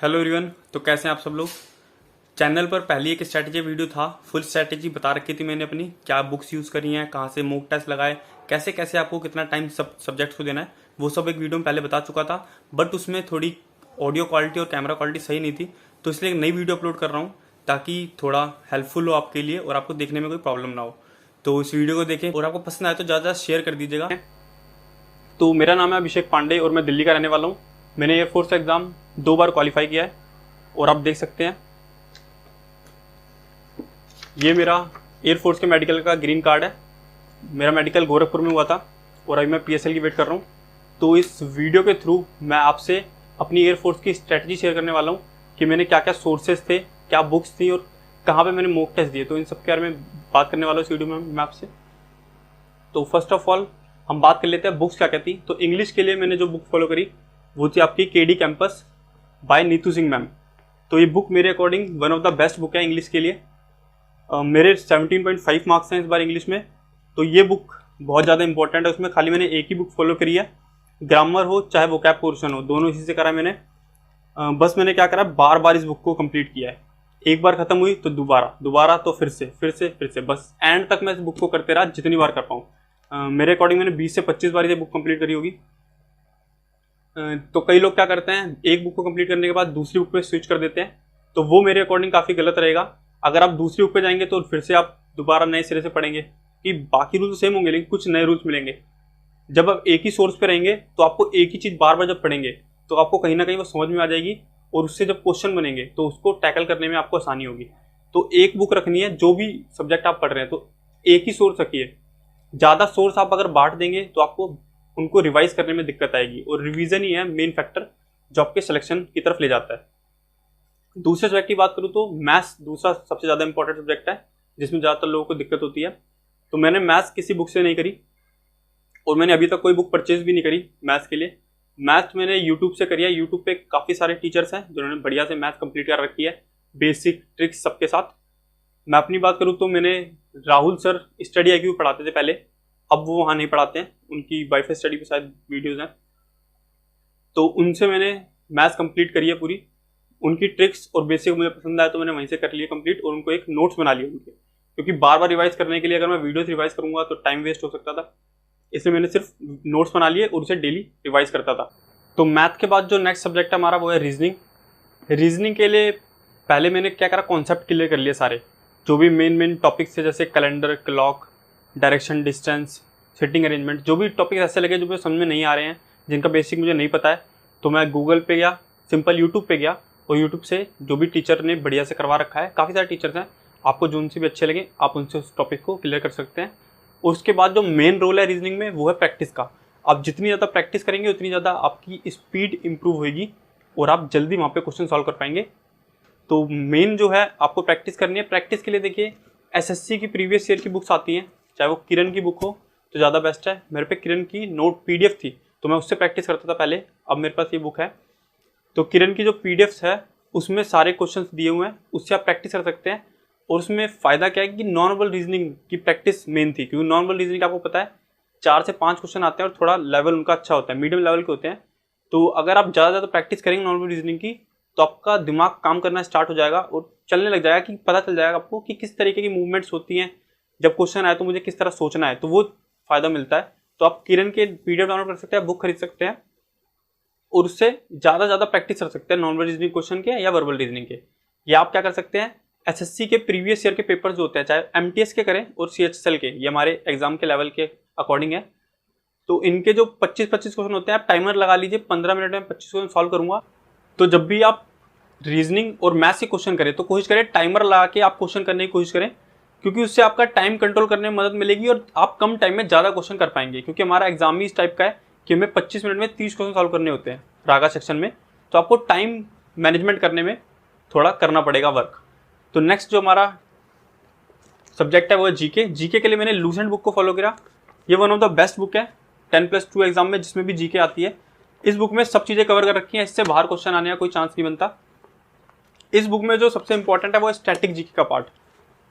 Hello everyone. तो कैसे हैं आप सब लोग। चैनल पर पहले एक स्ट्रैटेजी वीडियो था, फुल स्ट्रैटेजी बता रखी थी मैंने अपनी, क्या बुक्स यूज़ करी हैं, कहाँ से मॉक टेस्ट लगाए, कैसे कैसे आपको कितना टाइम सब सब्जेक्ट्स को देना है, वो सब एक वीडियो में पहले बता चुका था। बट उसमें थोड़ी ऑडियो क्वालिटी और कैमरा क्वालिटी सही नहीं थी, तो इसलिए एक नई वीडियो अपलोड कर रहा हूँ ताकि थोड़ा हेल्पफुल हो आपके लिए और आपको देखने में कोई प्रॉब्लम ना हो। तो इस वीडियो को देखें और आपको पसंद आए तो ज़्यादा शेयर कर दीजिएगा। तो मेरा नाम है अभिषेक पांडे और मैं दिल्ली का रहने वाला हूँ। मैंने एयरफोर्स का एग्ज़ाम 2 बार क्वालिफाई किया है और आप देख सकते हैं ये मेरा एयरफोर्स के मेडिकल का ग्रीन कार्ड है। मेरा मेडिकल गोरखपुर में हुआ था और अभी मैं PSL की वेट कर रहा हूँ। तो इस वीडियो के थ्रू मैं आपसे अपनी एयरफोर्स की स्ट्रेटजी शेयर करने वाला हूँ कि मैंने क्या क्या सोर्सेज थे, क्या बुक्स थी और कहाँ पे मैंने मॉक टेस्ट दिए। तो इन सब के बारे में बात करने वाला हूँ इस वीडियो में मैं आपसे। तो फर्स्ट ऑफ ऑल हम बात कर लेते हैं बुक्स क्या क्या थी। तो इंग्लिश के लिए मैंने जो बुक फॉलो करी वो थी आपकी KD campus by Neetu Singh ma'am. तो ये बुक मेरे according one of the best book है इंग्लिश के लिए। मेरे 17.5 मार्क्स हैं इस बार इंग्लिश में। तो ये बुक बहुत ज़्यादा इंपॉर्टेंट है। उसमें खाली मैंने एक ही बुक फॉलो करी है, ग्रामर हो चाहे वोकैब पोर्शन हो, दोनों इसी से करा है मैंने। बस मैंने क्या करा, बार बार इस बुक को कंप्लीट किया है। एक बार खत्म हुई तो दोबारा तो फिर से बस एंड तक मैं इस बुक को करते रहा जितनी बार कर पाऊँ। मेरे अकॉर्डिंग मैंने 20 से 25 बार ये बुक कंप्लीट करी होगी। तो कई लोग क्या करते हैं, एक बुक को कंप्लीट करने के बाद दूसरी बुक पे स्विच कर देते हैं, तो वो मेरे अकॉर्डिंग काफ़ी गलत रहेगा। अगर आप दूसरी बुक पे जाएंगे तो फिर से आप दोबारा नए सिरे से पढ़ेंगे कि बाकी रूल्स सेम होंगे लेकिन कुछ नए रूल्स मिलेंगे। जब आप एक ही सोर्स पे रहेंगे तो आपको एक ही चीज़ बार बार जब पढ़ेंगे तो आपको कहीं ना कहीं वो समझ में आ जाएगी और उससे जब क्वेश्चन बनेंगे तो उसको टैकल करने में आपको आसानी होगी। तो एक बुक रखनी है, जो भी सब्जेक्ट आप पढ़ रहे हैं तो एक ही सोर्स रखिए। ज़्यादा सोर्स आप अगर बांट देंगे तो आपको उनको रिवाइज करने में दिक्कत आएगी और रिवीजन ही है मेन फैक्टर जो आपके सिलेक्शन की तरफ ले जाता है। दूसरे सब्जेक्ट की बात करूँ तो मैथ्स दूसरा सबसे ज़्यादा इंपॉर्टेंट सब्जेक्ट है जिसमें ज़्यादातर लोगों को दिक्कत होती है। तो मैंने मैथ्स किसी बुक से नहीं करी और मैंने अभी तक कोई बुक परचेज भी नहीं करी मैथ्स के लिए। मैथ्स मैंने यूट्यूब से करी है। यूट्यूब पे काफ़ी सारे टीचर्स हैं जिन्होंने बढ़िया से मैथ्स कंप्लीट कर रखी है, बेसिक ट्रिक्स सबके साथ। मैं अपनी बात करूँ तो मैंने राहुल सर स्टडी IQ पढ़ाते थे पहले, अब वो वहाँ नहीं पढ़ाते हैं, उनकी वाईफाई स्टडी पे शायद वीडियोज़ हैं। तो उनसे मैंने मैथ्स कंप्लीट करी है पूरी। उनकी ट्रिक्स और बेसिक मुझे पसंद आया तो मैंने वहीं से कर लिया कंप्लीट और उनको एक नोट्स बना लिए उनके, क्योंकि बार बार रिवाइज करने के लिए अगर मैं वीडियोस रिवाइज करूंगा तो टाइम वेस्ट हो सकता था। इसलिए मैंने सिर्फ नोट्स बना लिए और उसे डेली रिवाइज करता था। तो मैथ के बाद जो नेक्स्ट सब्जेक्ट है हमारा वो है रीजनिंग। रीजनिंग के लिए पहले मैंने क्या करा, कॉन्सेप्ट क्लियर कर लिए सारे, जो भी मेन टॉपिक्स थे जैसे calendar, clock, direction, distance, sitting arrangement. जो भी टॉपिक ऐसे लगे जो मुझे समझ में नहीं आ रहे हैं, जिनका बेसिक मुझे नहीं पता है, तो मैं गूगल पे गया, सिंपल यूट्यूब पे गया और यूट्यूब से जो भी टीचर ने बढ़िया से करवा रखा है, काफ़ी सारे टीचर्स हैं, आपको जो उनसे भी अच्छे लगे आप उनसे उस टॉपिक को क्लियर कर सकते हैं। और उसके बाद जो मेन रोल है रीजनिंग में वो है प्रैक्टिस का। आप जितनी ज़्यादा प्रैक्टिस करेंगे उतनी ज़्यादा आपकी स्पीड इंप्रूव होगी और आप जल्दी वहाँ पे क्वेश्चन सॉल्व कर पाएंगे। तो मेन जो है आपको प्रैक्टिस करनी है। प्रैक्टिस के लिए देखिए SSC की प्रीवियस ईयर की बुक्स आती हैं, चाहे वो किरण की बुक हो तो ज़्यादा बेस्ट है। मेरे पे किरण की नोट PDF थी तो मैं उससे प्रैक्टिस करता था पहले, अब मेरे पास ये बुक है। तो किरण की जो PDFs है उसमें सारे क्वेश्चंस दिए हुए हैं, उससे आप प्रैक्टिस कर सकते हैं। और उसमें फ़ायदा क्या है कि नॉर्मल रीजनिंग की प्रैक्टिस मेन थी, क्योंकि नॉर्मल रीजनिंग आपको पता है 4 से 5 क्वेश्चन आते हैं और थोड़ा लेवल उनका अच्छा होता है, मीडियम लेवल के होते हैं। तो अगर आप ज़्यादा प्रैक्टिस करेंगे नॉर्मल रीजनिंग की तो आपका दिमाग काम करना स्टार्ट हो जाएगा और चलने लग जाएगा, कि पता चल जाएगा आपको कि किस तरीके की मूवमेंट्स होती हैं, जब क्वेश्चन आए तो मुझे किस तरह सोचना है, तो वो फ़ायदा मिलता है। तो आप किरण के PDF डाउनलोड कर सकते हैं, बुक खरीद सकते हैं और उससे ज़्यादा प्रैक्टिस कर सकते हैं नॉर्मल रीजनिंग क्वेश्चन के या वर्बल रीजनिंग के। या आप क्या कर सकते हैं, SSC के प्रीवियस ईयर के पेपर जो होते हैं, चाहे MTS के करें और CHSL के, ये हमारे एग्जाम के लेवल के अकॉर्डिंग है। तो इनके जो 25-25 क्वेश्चन होते हैं, आप टाइमर लगा लीजिए, 15 मिनट में 25 क्वेश्चन सॉल्व करूंगा। तो जब भी आप रीजनिंग और मैथ्स के क्वेश्चन करें तो कोशिश करें टाइमर लगा के आप क्वेश्चन करने की कोशिश करें, क्योंकि उससे आपका टाइम कंट्रोल करने में मदद मिलेगी और आप कम टाइम में ज़्यादा क्वेश्चन कर पाएंगे। क्योंकि हमारा एग्जाम ही इस टाइप का है कि हमें 25 मिनट में 30 क्वेश्चन सॉल्व करने होते हैं रागा सेक्शन में, तो आपको टाइम मैनेजमेंट करने में थोड़ा करना पड़ेगा वर्क। तो नेक्स्ट जो हमारा सब्जेक्ट है वो है जीके के लिए मैंने लूसेंट बुक को फॉलो किया। ये one of the best book है 10+2 एग्जाम में, जिसमें भी GK आती है। इस बुक में सब चीज़ें कवर कर रखी हैं, इससे बाहर क्वेश्चन आने का कोई चांस नहीं बनता। इस बुक में जो सबसे इंपॉर्टेंट है वो है स्टैटिक GK का पार्ट,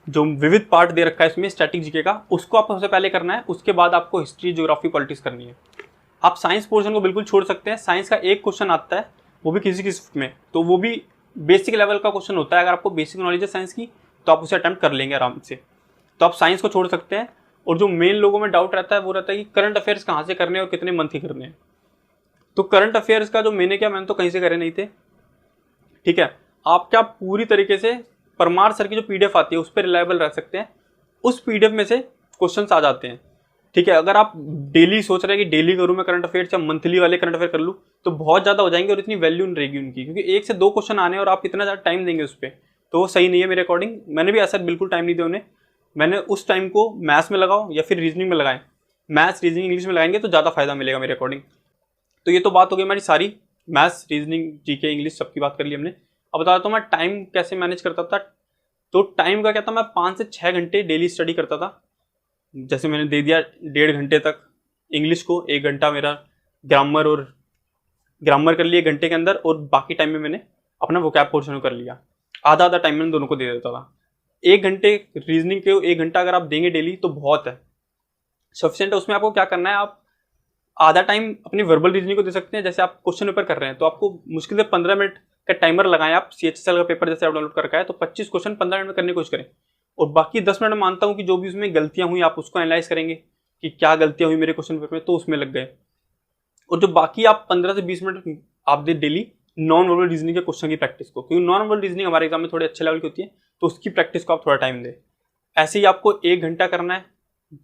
जो विविध पार्ट दे रखा है इसमें स्टैटिक GK का, उसको आपको सबसे पहले करना है। उसके बाद आपको हिस्ट्री, ज्योग्राफी, पॉलिटिक्स करनी है। आप साइंस पोर्शन को बिल्कुल छोड़ सकते हैं। साइंस का एक क्वेश्चन आता है वो भी किसी किसी में, तो वो भी बेसिक लेवल का क्वेश्चन होता है। अगर आपको बेसिक नॉलेज है साइंस की तो आप उसे अटेम्प्ट कर लेंगे आराम से। तो आप साइंस को छोड़ सकते हैं। और जो मेन लोगों में डाउट रहता है वो रहता है कि करंट अफेयर्स कहाँ से करने हैं और कितने मंथ ही करने हैं। तो करंट अफेयर्स का जो मैंने तो कहीं से करे नहीं थे, ठीक है। आप क्या पूरी तरीके से परमार सर की जो पीडीएफ आती है उस पर रिलायबल रह सकते हैं, उस पीडीएफ में से क्वेश्चंस आ जाते हैं, ठीक है। अगर आप डेली सोच रहे हैं कि डेली करूँ मैं करंट अफेयर्स या मंथली वाले करंट अफेयर कर लूँ, तो बहुत ज़्यादा हो जाएंगे और इतनी वैल्यू नहीं रहेगी उनकी, क्योंकि 1 से 2 क्वेश्चन आने और आप इतना ज़्यादा टाइम देंगे उस पर, तो वो सही नहीं है मेरे अकॉर्डिंग। मैंने भी ऐसा बिल्कुल टाइम नहीं दिया उन्हें। मैंने उस टाइम को मैथ्स में लगाओ या फिर रीजनिंग में लगाएं। मैथ्स रीजनिंग इंग्लिश में लगाएंगे तो ज़्यादा फायदा मिलेगा मेरे अकॉर्डिंग। तो ये तो बात हो गई हमारी सारी मैथ्स रीजनिंग जीके इंग्लिश सबकी बात कर ली हमने। अब बता देता हूँ मैं टाइम कैसे मैनेज करता था। तो टाइम का क्या था, मैं 5 से 6 घंटे डेली स्टडी करता था। जैसे मैंने दे दिया 1.5 घंटे तक इंग्लिश को, 1 घंटा मेरा ग्रामर कर लिया 1 घंटे के अंदर, और बाकी टाइम में मैंने अपना वोकैब पोर्शन कर लिया। आधा आधा टाइम मैंने दोनों को दे देता था। 1 घंटे रीजनिंग के 1 घंटा अगर आप देंगे डेली तो बहुत है, सफिशिएंट है। उसमें आपको क्या करना है, आप आधा टाइम अपनी वर्बल रीजनिंग को दे सकते हैं। जैसे आप क्वेश्चन पेपर कर रहे हैं तो आपको मुश्किल से 15 मिनट का टाइमर लगाएं। आप CHSL का पेपर जैसे आप डाउनलोड करके आए तो 25 क्वेश्चन 15 मिनट में करने की कोशिश करें, और बाकी 10 मिनट मानता हूँ कि जो भी उसमें गलतियां हुई आप उसको एनालाइज करेंगे कि क्या गलतियां हुई मेरे क्वेश्चन पेपर में, तो उसमें लग गए। और जो बाकी आप 15 से 20 मिनट आप दे डेली नॉन वर्बल रीजनिंग के क्वेश्चन की प्रैक्टिस को, क्योंकि नॉन वर्बल रीजनिंग हमारे एग्जाम में थोड़े अच्छे लेवल की होती है, तो उसकी प्रैक्टिस को आप थोड़ा टाइम दें। ऐसे ही आपको 1 घंटा करना है,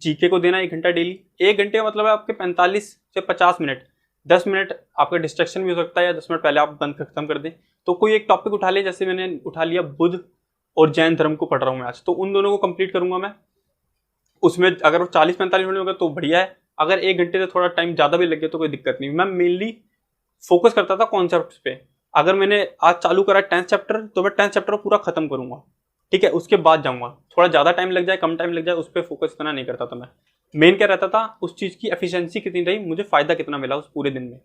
जीके को देना 1 घंटा डेली। 1 घंटे का मतलब है आपके 45 से 50 मिनट, 10 मिनट आपका डिस्ट्रैक्शन भी हो सकता है, या 10 मिनट पहले आप बंद खत्म कर दें। तो कोई एक टॉपिक उठा ले, जैसे मैंने उठा लिया बुद्ध और जैन धर्म को पढ़ रहा हूँ मैं आज, तो उन दोनों को कंप्लीट करूंगा मैं। उसमें अगर वो 40-45 मिनट होगा तो बढ़िया है, अगर 1 घंटे से थोड़ा टाइम ज़्यादा भी लगे तो कोई दिक्कत नहीं। मैं मेनली फोकस करता था कॉन्सेप्ट पे। अगर मैंने आज चालू करा 10th चैप्टर तो मैं 10th चैप्टर पूरा खत्म करूंगा, ठीक है। उसके बाद जाऊंगा, थोड़ा ज़्यादा टाइम लग जाए कम टाइम लग जाए उस पर फोकस इतना नहीं करता था मैं। मेन क्या रहता था, उस चीज़ की एफिशिएंसी कितनी रही, मुझे फायदा कितना मिला उस पूरे दिन में।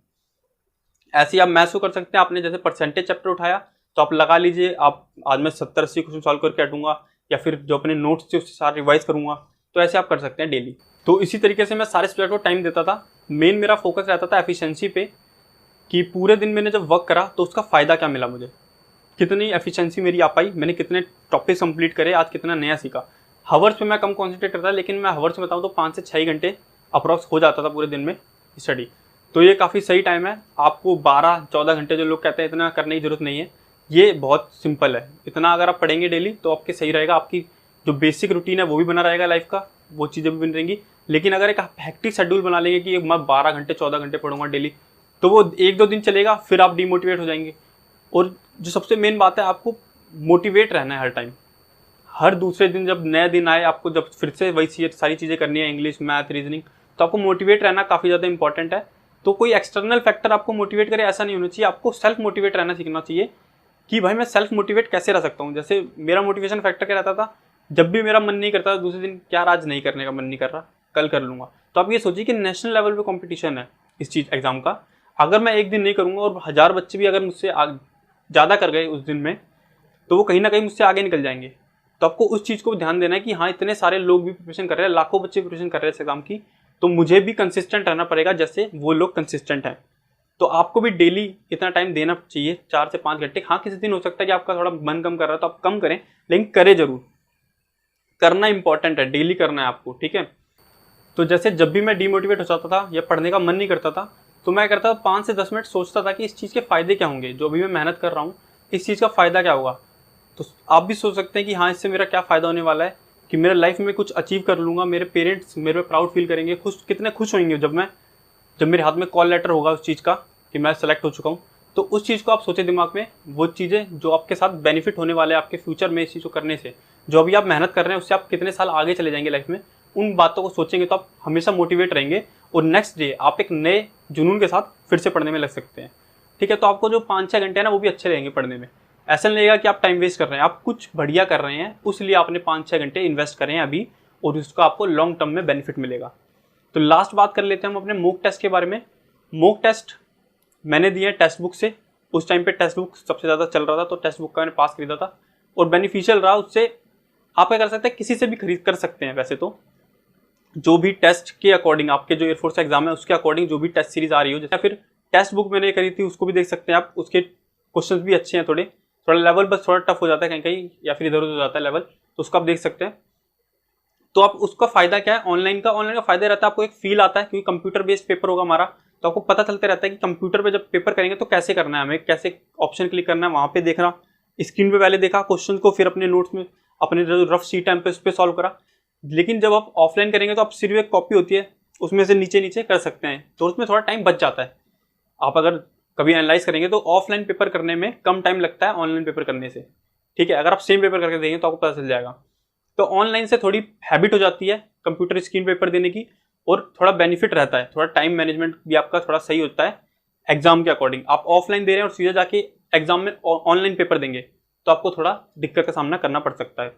ऐसे ही आप मैथ्स को कर सकते हैं। आपने जैसे परसेंटेज चैप्टर उठाया तो आप लगा लीजिए, आप आज मैं 70-80 क्वेश्चन सॉल्व करके हटूंगा, या फिर जो अपने नोट्स थे उससे सारा रिवाइज करूंगा। तो ऐसे आप कर सकते हैं डेली। तो इसी तरीके से मैं सारे सब्जेक्ट को टाइम देता था। मेन मेरा फोकस रहता था एफिशिएंसी पे, कि पूरे दिन मैंने जब वर्क करा तो उसका फ़ायदा क्या मिला मुझे, कितनी एफिशिएंसी मेरी आ पाई, मैंने कितने टॉपिक कंप्लीट करे, आज कितना नया सीखा। हावर्स पे मैं कम कॉन्सेंट्रेट करता था, लेकिन मैं हावर्स में बताऊँ तो 5 से 6 घंटे अप्रॉक्स हो जाता था पूरे दिन में स्टडी। तो ये काफ़ी सही टाइम है। आपको 12-14 घंटे जो लोग कहते हैं इतना करने की ज़रूरत नहीं है, ये बहुत सिंपल है। इतना अगर आप पढ़ेंगे डेली तो आपके सही रहेगा। आपकी जो बेसिक रूटीन है वो भी बना रहेगा लाइफ का, वो चीज़ें भी बन रहेंगी। लेकिन अगर एक हैक्टिक शेड्यूल बना लेंगे कि मैं 12 घंटे 14 घंटे पढ़ूंगा डेली, तो वो 1-2 दिन चलेगा, फिर आप डिमोटिवेट हो जाएंगे। और जो सबसे मेन बात है, आपको मोटिवेट रहना है हर टाइम। हर दूसरे दिन जब नया दिन आए, आपको जब फिर से वही सारी चीज़ें करनी है, इंग्लिश मैथ रीजनिंग, तो आपको मोटिवेट रहना काफ़ी ज़्यादा इंपॉर्टेंट है। तो कोई एक्सटर्नल फैक्टर आपको मोटिवेट करे ऐसा नहीं होना चाहिए, आपको सेल्फ मोटिवेट रहना सीखना चाहिए कि भाई मैं सेल्फ मोटिवेट कैसे रह सकता हूँ। जैसे मेरा मोटिवेशन फैक्टर क्या रहता था, जब भी मेरा मन नहीं करता दूसरे दिन, क्या आज नहीं करने का मन नहीं कर रहा, कल कर लूँगा। तो आप ये सोचिए कि नेशनल लेवल पे कंपटीशन है इस चीज़ एग्जाम का। अगर मैं एक दिन नहीं करूँगा और 1000 बच्चे भी अगर मुझसे ज़्यादा कर गए उस दिन में, तो वो कहीं ना कहीं मुझसे आगे निकल जाएंगे। तो आपको उस चीज़ को ध्यान देना है कि हाँ, इतने सारे लोग भी प्रिपरेशन कर रहे हैं, लाखों बच्चे प्रिपरेशन कर रहे हैं इस एग्जाम की, तो मुझे भी कंसिस्टेंट रहना पड़ेगा जैसे वो लोग कंसिस्टेंट हैं। तो आपको भी डेली इतना टाइम देना चाहिए, 4 से 5 घंटे। हाँ, किसी दिन हो सकता है कि आपका थोड़ा मन कम कर रहा है तो आप कम करें, लेकिन करें जरूर। करना इंपॉर्टेंट है, डेली करना है आपको, ठीक है। तो जैसे जब भी मैं डिमोटिवेट हो जाता था या पढ़ने का मन नहीं करता था, तो मैं करता था 5 से 10 मिनट सोचता था कि इस चीज़ के फ़ायदे क्या होंगे, जो भी मैं मेहनत कर रहा हूँ इस चीज़ का फ़ायदा क्या होगा। तो आप भी सोच सकते हैं कि हाँ, इससे मेरा क्या फ़ायदा होने वाला है, कि मेरे लाइफ में कुछ अचीव कर लूँगा, मेरे पेरेंट्स मेरे पे प्राउड फील करेंगे, कितने खुश होंगे जब मेरे हाथ में कॉल लेटर होगा उस चीज़ का कि मैं सेलेक्ट हो चुका हूँ। तो उस चीज़ को आप सोचें दिमाग में, वो चीज़ें जो आपके साथ बेनिफिट होने वाले हैं आपके फ्यूचर में इस चीज़ को करने से, जो अभी आप मेहनत कर रहे हैं उससे आप कितने साल आगे चले जाएंगे लाइफ में, उन बातों को सोचेंगे तो आप हमेशा मोटिवेट रहेंगे और नेक्स्ट डे आप एक नए जुनून के साथ फिर से पढ़ने में लग सकते हैं, ठीक है। तो आपको जो 5-6 घंटे हैं ना, वो भी अच्छे रहेंगे पढ़ने में। ऐसा नहीं लगेगा कि आप टाइम वेस्ट कर रहे हैं, आप कुछ बढ़िया कर रहे हैं, उसलिए आपने 5-6 घंटे इन्वेस्ट करें अभी, और उसका आपको लॉन्ग टर्म में बेनिफिट मिलेगा। तो लास्ट बात कर लेते हैं हम अपने मॉक टेस्ट के बारे में। मॉक टेस्ट मैंने दिए टेक्स्ट बुक से, उस टाइम पे टेक्स्ट बुक सबसे ज़्यादा चल रहा था, तो टेक्स्ट बुक का मैंने पास खरीदा था और बेनिफिशियल रहा। उससे आप क्या कर सकते हैं, किसी से भी खरीद कर सकते हैं। वैसे तो जो भी टेस्ट के अकॉर्डिंग, आपके जो एयरफोर्स एग्जाम है उसके अकॉर्डिंग जो भी टेस्ट सीरीज आ रही हो, जैसे फिर टेक्स्ट बुक मैंने करी थी, उसको भी देख सकते हैं आप, उसके क्वेश्चंस भी अच्छे हैं, थोड़ा लेवल बस थोड़ा टफ हो जाता है कहीं कहीं या फिर इधर उधर हो जाता है लेवल, तो उसको आप देख सकते हैं। तो आप उसका फायदा क्या है, ऑनलाइन का फायदा रहता है आपको एक फील आता है, क्योंकि कंप्यूटर बेस्ड पेपर होगा हमारा, तो आपको पता चलता रहता है कि कंप्यूटर पे जब पेपर करेंगे तो कैसे करना है, हमें कैसे ऑप्शन क्लिक करना है, वहां पे देखना, स्क्रीन पे पहले देखा क्वेश्चन को, फिर अपने नोट्स में अपने जो रफ शीट है उस पर सॉल्व करा। लेकिन जब आप ऑफलाइन करेंगे तो आप सिर्फ एक कॉपी होती है उसमें से नीचे नीचे कर सकते हैं, तो उसमें थोड़ा टाइम बच जाता है। आप अगर कभी एनालाइज करेंगे तो ऑफलाइन पेपर करने में कम टाइम लगता है ऑनलाइन पेपर करने से, ठीक है। अगर आप सेम पेपर करके देंगे तो आपको पता चल जाएगा। तो ऑनलाइन से थोड़ी हैबिट हो जाती है कंप्यूटर स्क्रीन पेपर देने की, और थोड़ा बेनिफिट रहता है, थोड़ा टाइम मैनेजमेंट भी आपका थोड़ा सही होता है एग्जाम के अकॉर्डिंग। आप ऑफलाइन दे रहे हैं और सीधे जाके एग्जाम में ऑनलाइन पेपर देंगे तो आपको थोड़ा दिक्कत का सामना करना पड़ सकता है।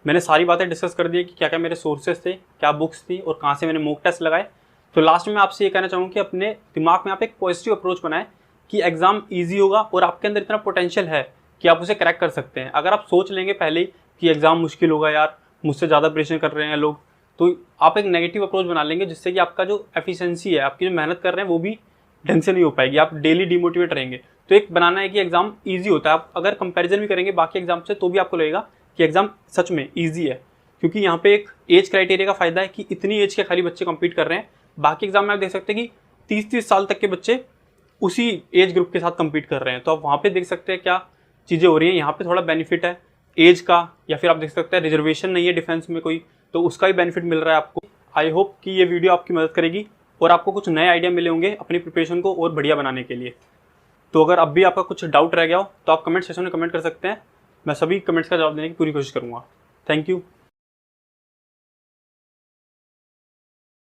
मैंने सारी बातें डिस्कस कर दी कि क्या क्या मेरे सोर्सेज थे, क्या बुक्स थी और कहाँ से मैंने मॉक टेस्ट लगाए। तो लास्ट में मैं आपसे ये कहना चाहूँगा कि अपने दिमाग में आप एक पॉजिटिव अप्रोच बनाएं कि एग्जाम ईजी होगा और आपके अंदर इतना पोटेंशियल है कि आप उसे क्रैक कर सकते हैं। अगर आप सोच लेंगे पहले ही कि एग्जाम मुश्किल होगा यार, मुझसे ज़्यादा प्रेशर कर रहे हैं लोग, तो आप एक नेगेटिव अप्रोच बना लेंगे, जिससे कि आपका जो एफिशिएंसी है, आपकी जो मेहनत कर रहे हैं वो भी ढंग से नहीं हो पाएगी, आप डेली डिमोटिवेट रहेंगे। तो एक बनाना है कि एग्जाम ईजी होता है। आप अगर कंपैरिजन भी करेंगे बाकी एग्जाम से तो भी आपको लगेगा कि एग्जाम सच में ईजी है, क्योंकि यहाँ पे एक एज क्राइटेरिया का फायदा है कि इतनी एज के खाली बच्चे कंपीट कर रहे हैं। बाकी एग्जाम में आप देख सकते हैं कि 30-30 साल तक के बच्चे उसी एज ग्रुप के साथ कंपीट कर रहे हैं, तो आप वहाँ पे देख सकते हैं क्या चीज़ें हो रही हैं। यहाँ पे थोड़ा बेनिफिट है एज का, या फिर आप देख सकते हैं रिजर्वेशन नहीं है डिफेंस में कोई, तो उसका भी बेनिफिट मिल रहा है आपको। आई होप कि ये वीडियो आपकी मदद करेगी और आपको कुछ नए आइडिया मिले होंगे अपनी प्रिपरेशन को और बढ़िया बनाने के लिए। तो अगर अब भी आपका कुछ डाउट रह गया हो तो आप कमेंट सेक्शन में कमेंट कर सकते हैं, मैं सभी कमेंट्स का जवाब देने की पूरी कोशिश करूँगा। Thank you.